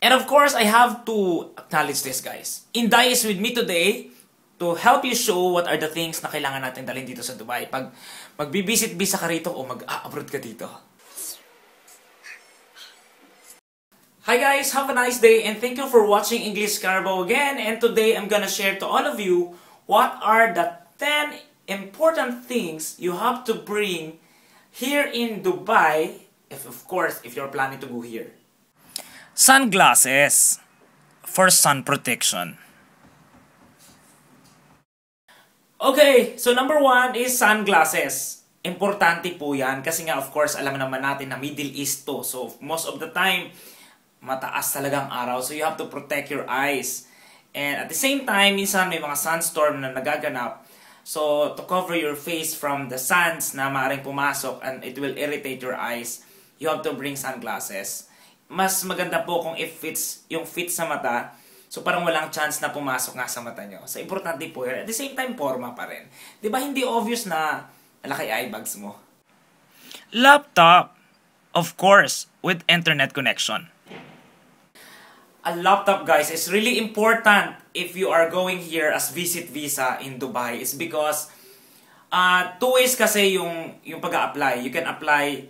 And of course, I have to acknowledge this, guys. Inday is with me today to help you show what are the things na kailangan natin dalhin dito sa Dubai. Pag magbibisit visa ka rito o mag-abroad ka dito. Hi guys, have a nice day and thank you for watching English Carabao again. And today I'm gonna share to all of you what are the 10 important things you have to bring here in Dubai, if you're planning to go here. Sunglasses for sun protection. Okay, so number 1 is sunglasses. Importante po yan kasi nga of course alam naman natin na Middle East to. So most of the time, mataas talagang araw. So you have to protect your eyes. And at the same time, minsan may mga sunstorm na nagaganap. So to cover your face from the suns na maaaring pumasok and it will irritate your eyes, you have to bring sunglasses. Mas maganda po kung if it's yung fit sa mata, so parang walang chance na pumasok nga sa mata nyo. So importante po yun. At the same time, forma pa rin. Di ba hindi obvious na malaki eye bags mo? Laptop, of course, with internet connection. A laptop, guys, is really important if you are going here as visit visa in Dubai. It's because two ways kasi yung pag-a-apply. You can apply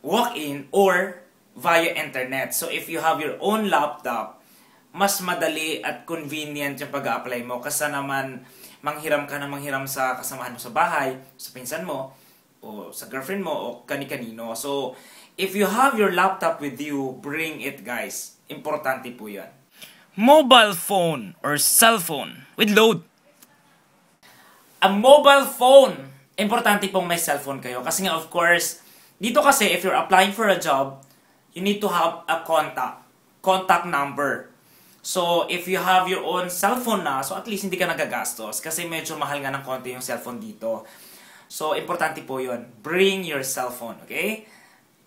walk-in or via internet. So if you have your own laptop, mas madali at convenient yung pag-a-apply mo. Kasi naman manghiram ka na manghiram sa kasamahan mo sa bahay, sa pinsan mo, o sa girlfriend mo, o kani-kanino. So if you have your laptop with you, bring it, guys. Importante po yan. Mobile phone or cell phone with load. A mobile phone. Importante pong may cellphone kayo. Kasi nga of course, dito kasi if you're applying for a job, you need to have a contact number. So if you have your own cellphone na, so at least hindi ka nagagastos. Kasi medyo mahal nga ng konti yung cellphone dito. So importante po yun. Bring your cellphone, okay?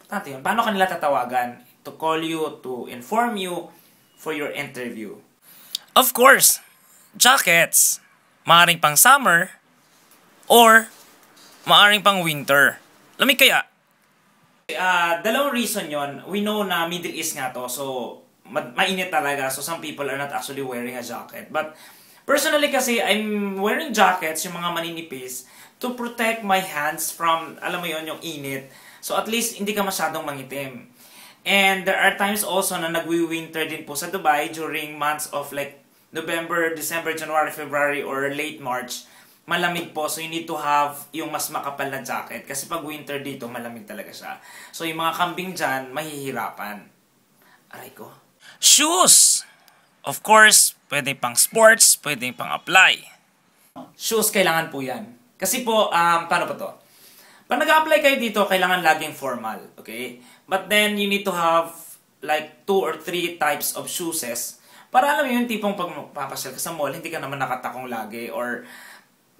Importante yun. Paano kanila tatawagan? To call you, to inform you for your interview. Of course, jackets. Maaring pang summer or maaring pang winter. Lamig kaya? Dalawang reason yon. We know na Middle East nga to, so mainit talaga. So some people are not actually wearing a jacket. But personally kasi, I'm wearing jackets, yung mga maninipis, to protect my hands from, alam mo yon, yung init. So at least hindi ka masyadong mangitim. And there are times also na nagwi-winter din po sa Dubai during months of like November, December, January, February, or late March. Malamig po. So you need to have yung mas makapal na jacket. Kasi pag winter dito, malamig talaga siya. So yung mga kambing dyan, mahihirapan. Aray ko. Shoes! Of course, pwede pang sports, pwede pang apply. Shoes, kailangan po yan. Kasi po, paano pa to? Pag nag-apply kayo dito, kailangan laging formal, okay? But then, you need to have like 2 or 3 types of shoes para alam mo yung tipong pag papasyal ka sa mall, hindi ka naman nakatakong lagi or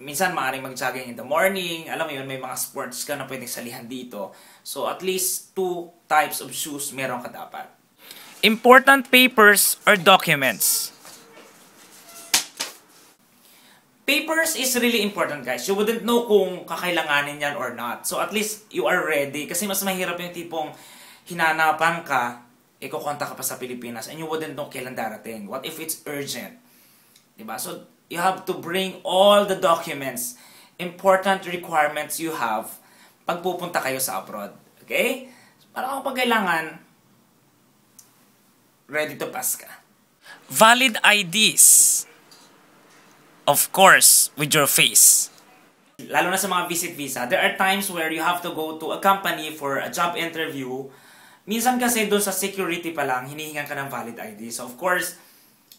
minsan maaaring mag-jogging in the morning, alam mo yun, may mga sports ka na pwedeng salihan dito. So, at least 2 types of shoes meron ka dapat. Important papers or documents. Papers is really important, guys. You wouldn't know kung kakailanganin yan or not. So at least you are ready. Kasi mas mahirap yung tipong hinanapan ka, ikukontak ka pa sa Pilipinas, and you wouldn't know kailan darating. What if it's urgent? Diba? So you have to bring all the documents, important requirements you have pag pupunta kayo sa abroad. Okay? Para kung pagkailangan, ready to pass ka. Valid IDs. Of course, with your face. Lalo na sa mga visit visa, there are times where you have to go to a company for a job interview. Minsan kasi doon sa security pa lang, hinihingan ka ng valid ID. So of course,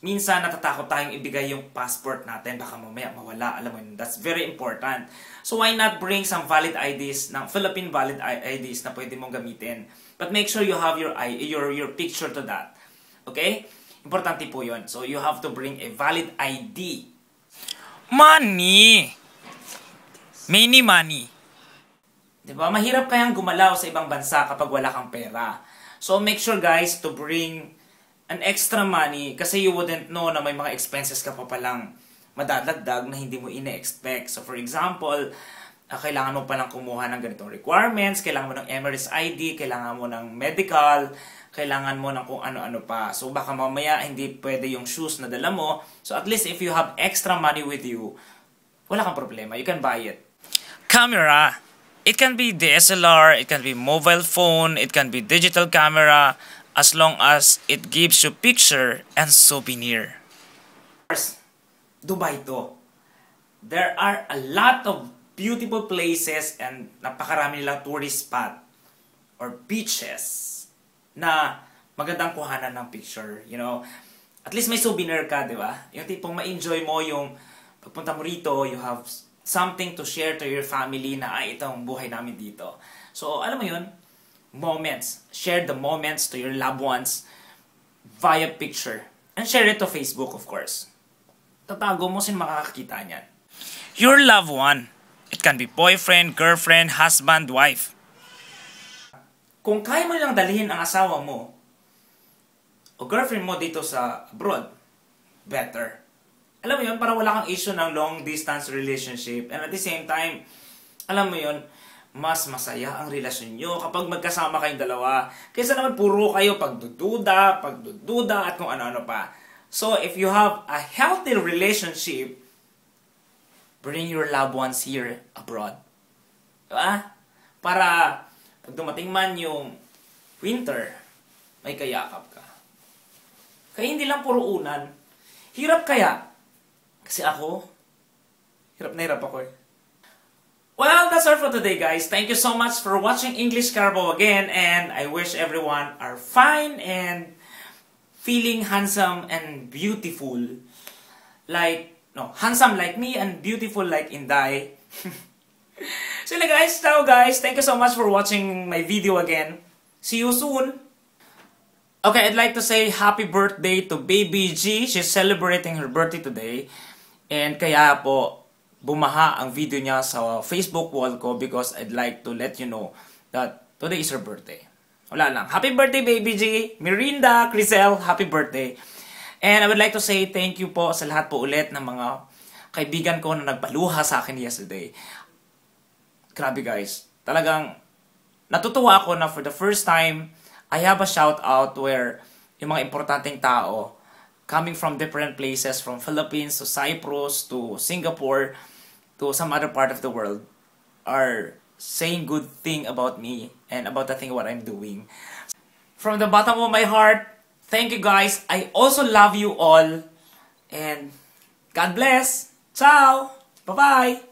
minsan natatakot tayong ibigay yung passport natin. Baka mamaya mawala. Alam mo yun, that's very important. So why not bring some valid IDs, ng Philippine valid IDs na pwede mong gamitin. But make sure you have your picture to that. Okay? Importante po yun. So you have to bring a valid ID. Money! Many money. Diba? Mahirap kayang gumalaw sa ibang bansa kapag wala kang pera. So make sure guys to bring an extra money kasi you wouldn't know na may mga expenses ka pa palang madadagdag na hindi mo ine-expect. So for example, kailangan mo palang kumuha ng ganitong requirements, kailangan mo ng Emirates ID, kailangan mo ng medical, kailangan mo ng kung ano-ano pa. So baka mamaya hindi pwede yung shoes na dala mo. So at least if you have extra money with you, wala kang problema. You can buy it. Camera. It can be DSLR, it can be mobile phone, it can be digital camera, as long as it gives you picture and souvenir. Dubai to. There are a lot of beautiful places and napakarami nilang tourist spot or beaches na magandang kuhanan ng picture, you know. At least may souvenir ka, di ba? Yung tipong ma-enjoy mo yung pagpunta mo rito, you have something to share to your family na, ay, ito ang buhay namin dito. So, alam mo yun, moments. Share the moments to your loved ones via picture. And share it to Facebook, of course. Tatago mo, sino makakakita niyan? Your loved one. It can be boyfriend, girlfriend, husband, wife. Kung kaya mo lang dalhin ang asawa mo o girlfriend mo dito sa abroad, better. Alam mo yun, para wala kang issue ng long distance relationship. And at the same time, alam mo yun, mas masaya ang relasyon nyo kapag magkasama kayong dalawa. Kaysa naman puro kayo pagdududa at kung ano-ano pa. So, if you have a healthy relationship, bring your loved ones here abroad. Diba? Para pag dumating man yung winter, may kayakap ka. Kaya hindi lang puro unan. Hirap kaya? Kasi ako, hirap na hirap ako eh. Well, that's all for today, guys. Thank you so much for watching English Carbo again, and I wish everyone are fine and feeling handsome and beautiful. Handsome like me and beautiful like Inday. So guys, ciao guys. Thank you so much for watching my video again. See you soon. Okay, I'd like to say happy birthday to Baby G. She's celebrating her birthday today. And kaya po, bumaha ang video niya sa Facebook wall ko because I'd like to let you know that today is her birthday. Wala lang. Happy birthday, Baby G! Mirinda, Crisel, happy birthday. And I would like to say thank you po sa lahat po ulit ng mga kaibigan ko na nagpaluha sa akin yesterday. Grabe guys. Talagang natutuwa ako na for the first time, I have a shout out where yung mga importanteng tao coming from different places, from Philippines to Cyprus to Singapore to some other part of the world are saying good thing about me and about the thing what I'm doing. From the bottom of my heart, thank you guys. I also love you all. And God bless. Ciao. Bye-bye.